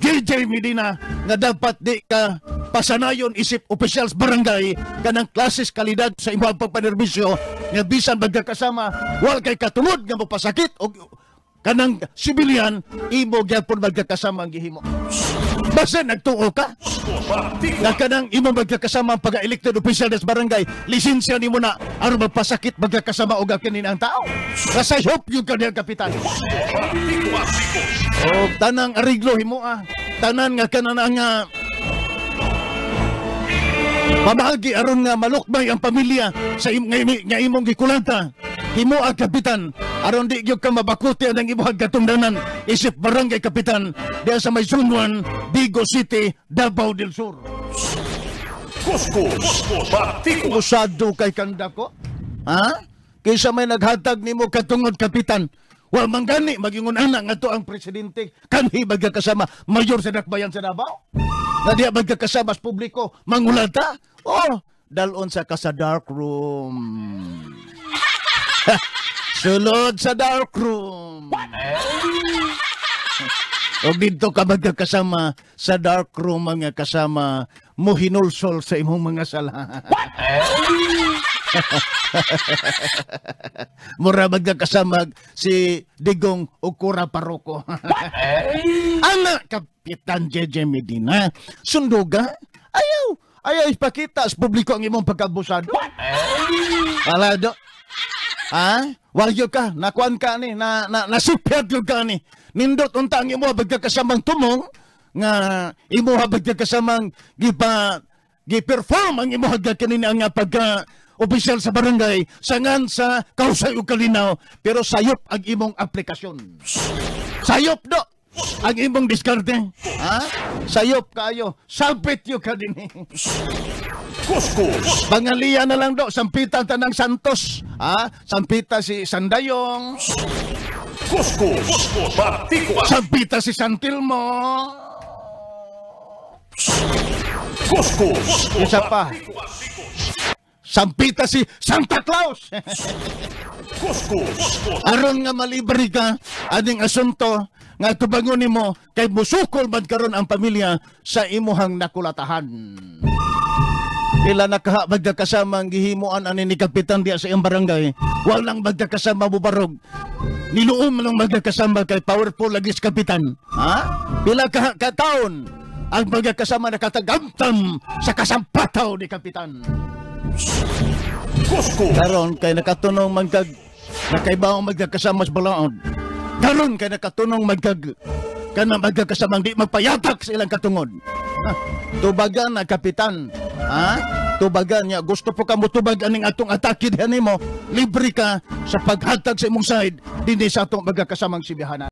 JJ Medina nga dapat di ka pasanayon isip officials barangay kanang klases kalidad sa imong pagpanerbisyo nga bisan magkakasama wal kay katulod nga mapasakit o kanang sibilyan imo gyapon magkakasama ang gihimo. Basta nagtuo ka na kanang imo magkakasama ang pag-elected official sa barangay, lisensya nimo na aron magpasakit magkakasama og kanin ang tao. Kasayop yung kaniyang kapitan. O tanang ariglo himo tanan nga kanang nga pamahagi aron nga malukbay ang pamilya sa nga imong gikulanta. Himo ang kapitan aron di gyud ka mabakuti ang imong katungdanan isip barangay kapitan diya sa may Zone 1, Vigo City, Davao del Sur. Usado kay kanda ko? Ha? Kaysa may naghatag nimo katungod kapitan. Wa manggani magingon ana nga to ang presidente kanhi magkakasama mayor sa dakbayan sa Davao. Na diya magkakasama sa publiko mangulata. Oh, dalon sa ka sa dark room. Sulod sa dark room. O dito ka magkakasama sa dark room mga kasama mo hinulsol sa imong mga sala. Mura magkakasama si Digong Ukura Paroko. Anak Kapitan JJ Medina, sunduga? Ayaw ipakita sa publiko ang imong pagkabusado. Alado. Ha? Walyo ka, nakuan ka ni, nasipyat yung ka ni. Nindot unta ang imo magkakasamang tumong, nga imo magkakasamang gi-perform ang imo kanina nga pagka-opisyal sa barangay, sangan sa kausay o kalinaw, pero sayop ang imong aplikasyon. Sayop do! Ang imong diskarte. Ha? Sayop kayo, salpit yung ka din. Pangalian na lang do, sampitan tanang Santos. Ha? Sampita si Sandayong. Sampita si Santilmo. Isa pa. Sampita si Santa Claus. Aron nga malibre ka aning asunto nga tubangon nimo kay musukol man karon ang pamilya sa imuhang nakulatahan. Ila magkakasama ang gihimuan ani ni kapitan diya sa iyang barangay. Walang magkakasama mo barog. Niluom lang magkakasama kay powerful lagi sa kapitan. Ha? Pila ka taon ang magkakasama nakatagamtam sa kasampataw ni kapitan. Karon kay nakatunong nakaibaong magkakasama sa balaod. Karon kay nakatunong magkakasamang di magpayatak sa ilang katungod. Tubagan na kapitan. Ha? Tubagan niya. Gusto po ka mo tubag aning atong atake dihan nimo. Libre ka sa paghatag sa imong side dinhi sa atong magkakasamang sibihanan.